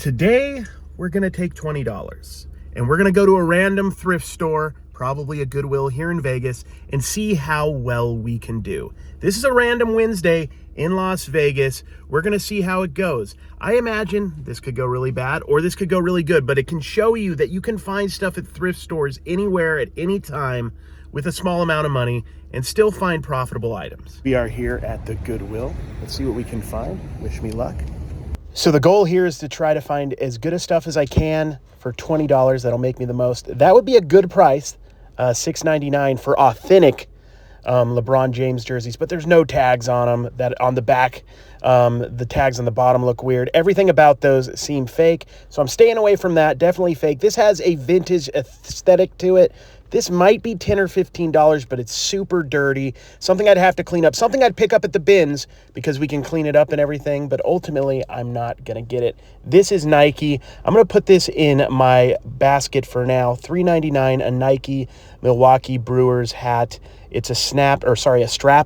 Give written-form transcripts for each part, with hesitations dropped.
Today, we're gonna take $20 and we're gonna go to a random thrift store, probably a Goodwill here in Vegas, and see how well we can do. This is a random Wednesday in Las Vegas. We're gonna see how it goes. I imagine this could go really bad or this could go really good, but it can show you that you can find stuff at thrift stores anywhere at any time with a small amount of money and still find profitable items. We are here at the Goodwill. Let's see what we can find. Wish me luck. So the goal here is to try to find as good a stuff as I can for $20. That'll make me the most. That would be a good price, $6.99 for authentic LeBron James jerseys, but there's no tags on them. That on the back, the tags on the bottom look weird. Everything about those seem fake, so I'm staying away from that. Definitely fake. This has a vintage aesthetic to it. This might be $10 or $15, but it's super dirty. Something I'd have to clean up. Something I'd pick up at the bins because we can clean it up and everything, but ultimately, I'm not going to get it. This is Nike. I'm going to put this in my basket for now. $3.99, a Nike Milwaukee Brewers hat. It's a strap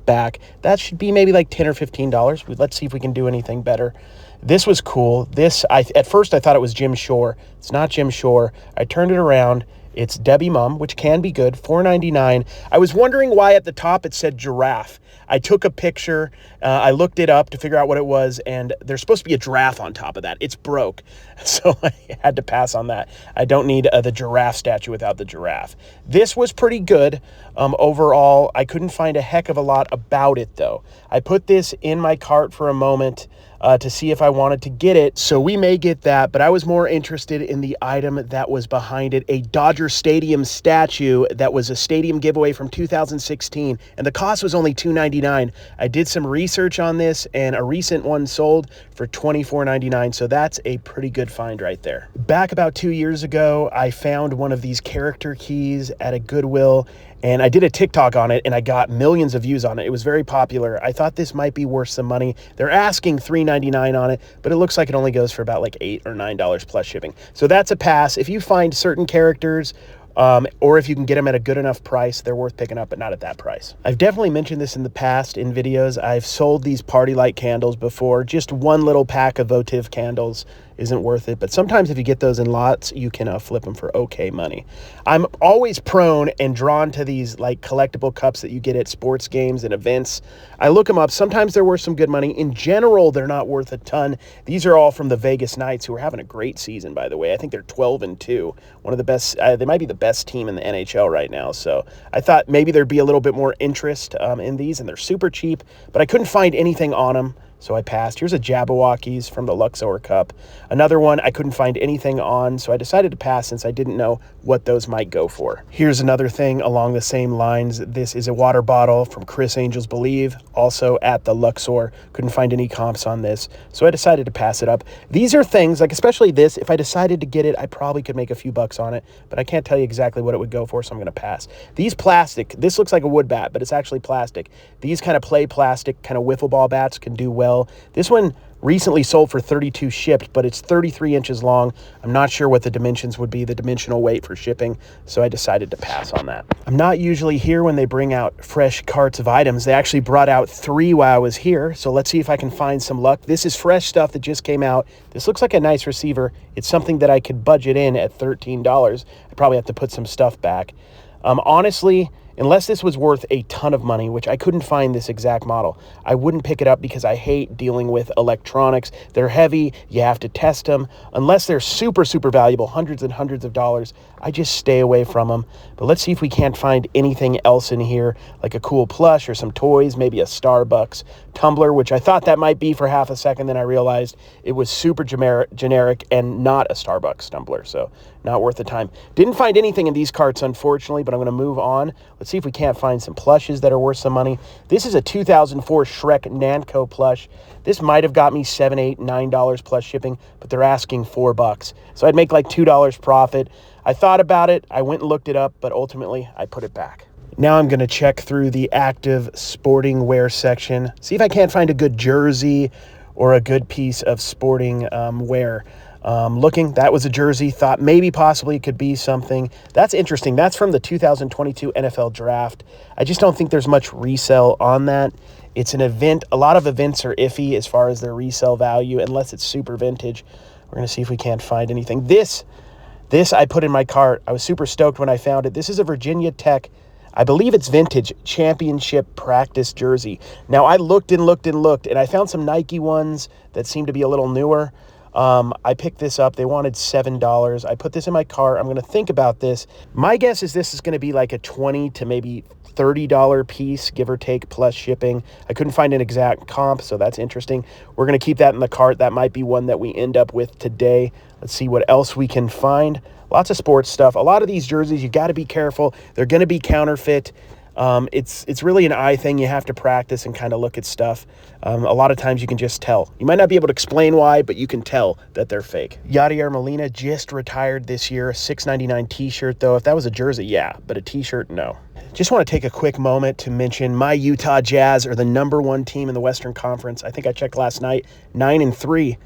back. That should be maybe like $10 or $15. Let's see if we can do anything better. This was cool. At first I thought it was Jim Shore. It's not Jim Shore. I turned it around. It's Debbie Mum, which can be good, $4.99. I was wondering why at the top it said giraffe. I took a picture. I looked it up to figure out what it was, and there's supposed to be a giraffe on top of that. It's broke, so I had to pass on that. I don't need the giraffe statue without the giraffe. This was pretty good. Overall, I couldn't find a heck of a lot about it, though. I put this in my cart for a moment to see if I wanted to get it, so we may get that, but I was more interested in the item that was behind it, a Dodger Stadium statue that was a stadium giveaway from 2016, and the cost was only $2.99. I did some research on this, and a recent one sold for $24.99, so that's a pretty good find right there. Back about 2 years ago, I found one of these character keys at a Goodwill, and I did a TikTok on it, and I got millions of views on it. It was very popular. I thought this might be worth some money. They're asking $3.99 on it, but it looks like it only goes for about like $8 or $9 plus shipping. So that's a pass. If you find certain characters, or if you can get them at a good enough price, they're worth picking up, but not at that price. I've definitely mentioned this in the past in videos. I've sold these party light candles before. Just one little pack of votive candles isn't worth it, but sometimes if you get those in lots, you can flip them for okay money. I'm always prone and drawn to these like collectible cups that you get at sports games and events. I look them up. Sometimes they're worth some good money. In general, they're not worth a ton. These are all from the Vegas Knights, who are having a great season, by the way. I think they're 12-2. One of the best, they might be the best team in the NHL right now. So I thought maybe there'd be a little bit more interest in these, and they're super cheap, but I couldn't find anything on them, so I passed. Here's a Jabberwockies from the Luxor Cup. Another one I couldn't find anything on, so I decided to pass since I didn't know what those might go for. Here's another thing along the same lines. This is a water bottle from Chris Angels Believe, also at the Luxor. Couldn't find any comps on this, so I decided to pass it up. These are things, like especially this, if I decided to get it, I probably could make a few bucks on it, but I can't tell you exactly what it would go for, so I'm going to pass. These plastic, this looks like a wood bat, but it's actually plastic. These kind of play plastic, kind of wiffle ball bats can do well. This one recently sold for $32 shipped, but it's 33 inches long. I'm not sure what the dimensions would be, the dimensional weight for shipping, so I decided to pass on that. I'm not usually here when they bring out fresh carts of items. They actually brought out 3 while I was here, so let's see if I can find some luck. This is fresh stuff that just came out. This looks like a nice receiver. It's something that I could budget in at $13. I probably have to put some stuff back. Honestly, unless this was worth a ton of money, which I couldn't find this exact model, I wouldn't pick it up because I hate dealing with electronics. They're heavy. You have to test them. Unless they're super, super valuable, hundreds and hundreds of dollars, I just stay away from them. But let's see if we can't find anything else in here, like a cool plush or some toys, maybe a Starbucks tumbler, which I thought that might be for half a second. Then I realized it was super generic and not a Starbucks tumbler, so not worth the time. Didn't find anything in these carts, unfortunately, but I'm going to move on. Let's see if we can't find some plushes that are worth some money. This is a 2004 Shrek Nanco plush. This might have got me $7, $8, $9 plus shipping, but they're asking $4. So I'd make like $2 profit. I thought about it. I went and looked it up, but ultimately I put it back. Now I'm going to check through the active sporting wear section, see if I can't find a good jersey or a good piece of sporting wear. Looking, that was a jersey, thought maybe possibly it could be something. That's interesting. That's from the 2022 NFL draft. I just don't think there's much resale on that. It's an event. A lot of events are iffy as far as their resale value, unless it's super vintage. We're going to see if we can't find anything. This I put in my cart. I was super stoked when I found it. This is a Virginia Tech, I believe it's vintage, championship practice jersey. Now, I looked and looked and looked, and I found some Nike ones that seem to be a little newer. I picked this up. They wanted $7. I put this in my cart. I'm going to think about this. My guess is this is going to be like a $20 to maybe $30 piece, give or take, plus shipping. I couldn't find an exact comp, so that's interesting. We're going to keep that in the cart. That might be one that we end up with today. Let's see what else we can find. Lots of sports stuff. A lot of these jerseys, you got to be careful. They're going to be counterfeit. It's really an eye thing. You have to practice and kind of look at stuff. A lot of times you can just tell. You might not be able to explain why, but you can tell that they're fake. Yadier Molina just retired this year. $6.99 t-shirt, though. If that was a jersey, yeah, but a t-shirt, no. Just want to take a quick moment to mention my Utah Jazz are the #1 team in the Western Conference. I think I checked last night, 9-3.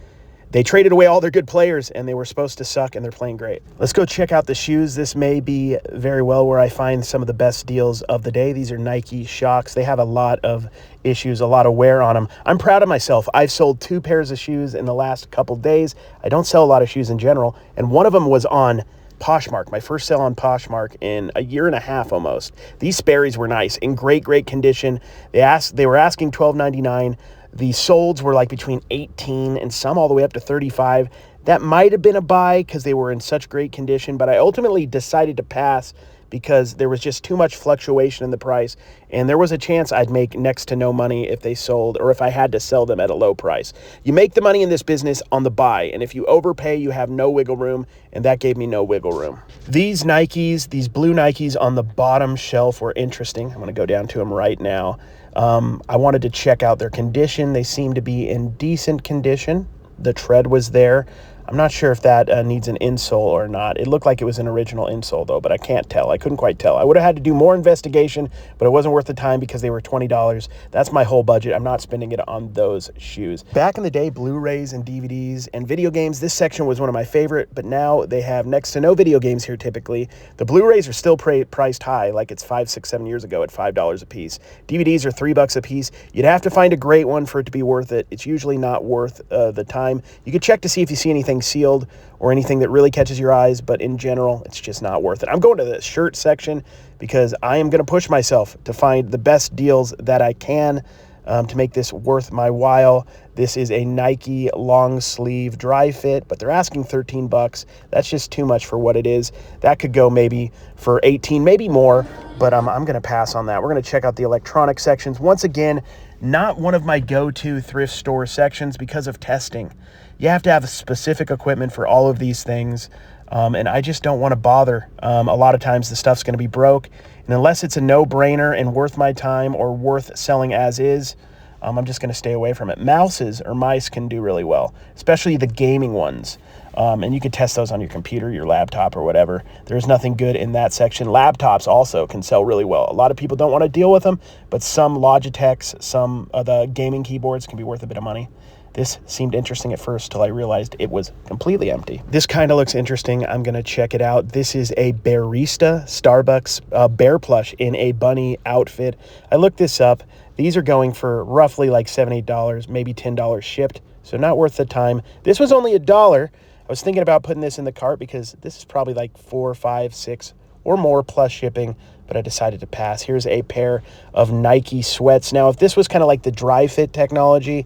They traded away all their good players, and they were supposed to suck, and they're playing great. Let's go check out the shoes. This may be very well where I find some of the best deals of the day. These are Nike Shocks. They have a lot of issues, a lot of wear on them. I'm proud of myself. I've sold 2 pairs of shoes in the last couple days. I don't sell a lot of shoes in general, and one of them was on Poshmark, my first sale on Poshmark in a year and a half almost. These Sperry's were nice, in great condition. They were asking $12.99. The solds were like between 18 and some all the way up to 35. That might have been a buy because they were in such great condition, but I ultimately decided to pass because there was just too much fluctuation in the price, and there was a chance I'd make next to no money if they sold or if I had to sell them at a low price. You make the money in this business on the buy, and if you overpay, you have no wiggle room, and that gave me no wiggle room. These Nikes, these blue Nikes on the bottom shelf were interesting. I'm going to go down to them right now. I wanted to check out their condition. They seem to be in decent condition. The tread was there. I'm not sure if that needs an insole or not. It looked like it was an original insole, though, but I can't tell. I couldn't quite tell. I would have had to do more investigation, but it wasn't worth the time because they were $20. That's my whole budget. I'm not spending it on those shoes. Back in the day, Blu-rays and DVDs and video games, this section was one of my favorite, but now they have next to no video games here typically. The Blu-rays are still priced high, like it's 5, 6, 7 years ago at $5 a piece. DVDs are $3 a piece. You'd have to find a great one for it to be worth it. It's usually not worth the time. You could check to see if you see anything sealed or anything that really catches your eyes, but in general, it's just not worth it. I'm going to the shirt section because I am going to push myself to find the best deals that I can to make this worth my while. This is a Nike long sleeve dry fit, but they're asking $13. That's just too much for what it is. That could go maybe for 18, maybe more, but I'm going to pass on that. We're going to check out the electronic sections. Once again, not one of my go-to thrift store sections because of testing. You have to have specific equipment for all of these things, and I just don't want to bother. A lot of times the stuff's going to be broke, and unless it's a no-brainer and worth my time or worth selling as is, I'm just going to stay away from it. Mice can do really well, especially the gaming ones, and you can test those on your computer, your laptop, or whatever. There's nothing good in that section. Laptops also can sell really well. A lot of people don't want to deal with them, but some Logitechs, some of the gaming keyboards can be worth a bit of money. This seemed interesting at first till I realized it was completely empty. This kind of looks interesting. I'm going to check it out. This is a Barista Starbucks bear plush in a bunny outfit. I looked this up. These are going for roughly like $7, $8, maybe $10 shipped, so not worth the time. This was only $1. I was thinking about putting this in the cart because this is probably like $4, $5, $6 or more plus shipping, but I decided to pass. Here's a pair of Nike sweats. Now, if this was kind of like the dry fit technology,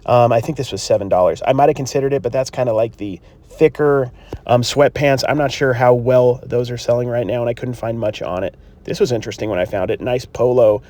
I think this was $7. I might have considered it, but that's kind of like the thicker sweatpants. I'm not sure how well those are selling right now, and I couldn't find much on it. This was interesting when I found it. Nice polo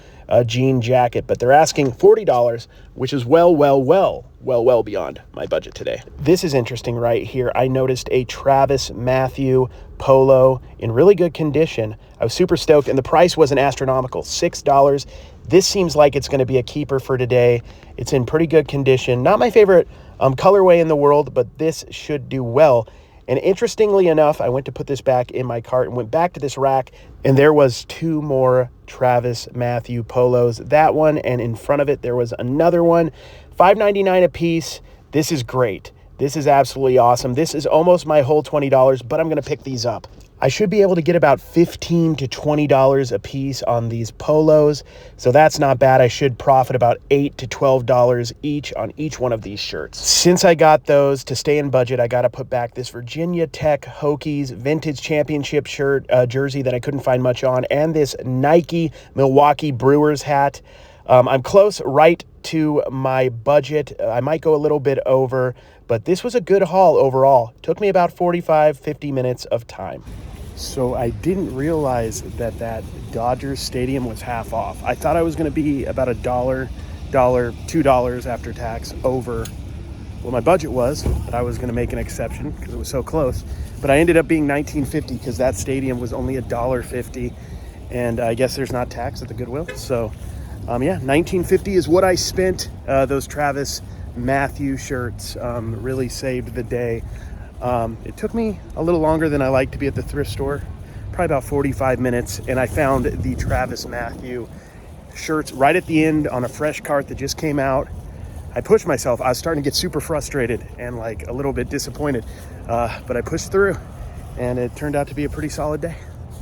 jean jacket, but they're asking $40, which is well beyond my budget today. This is interesting right here. I noticed a Travis Matthew polo in really good condition. I was super stoked, and the price wasn't astronomical, $6. This seems like it's going to be a keeper for today. It's in pretty good condition. Not my favorite colorway in the world, but this should do well. And interestingly enough, I went to put this back in my cart and went back to this rack, and there was 2 more Travis Matthew polos. That one, and in front of it, there was another one. $5.99 a piece. This is great. This is absolutely awesome. This is almost my whole $20, but I'm gonna pick these up. I should be able to get about $15 to $20 a piece on these polos, so that's not bad. I should profit about $8 to $12 each on each one of these shirts. Since I got those, to stay in budget, I gotta put back this Virginia Tech Hokies vintage championship shirt jersey that I couldn't find much on, and this Nike Milwaukee Brewers hat. I'm close right to my budget. I might go a little bit over, but this was a good haul overall. Took me about 50 minutes of time. So I didn't realize that Dodgers Stadium was half off. I thought I was going to be about $2 after tax over what my budget was, but I was going to make an exception because it was so close. But I ended up being $19.50 because that stadium was only $1.50, and I guess there's not tax at the Goodwill. So yeah, $19.50 is what I spent. Those Travis Matthew shirts really saved the day. It took me a little longer than I like to be at the thrift store, probably about 45 minutes, and I found the Travis Matthew shirts right at the end on a fresh cart that just came out. I pushed myself. I was starting to get super frustrated and like a little bit disappointed, but I pushed through, and it turned out to be a pretty solid day.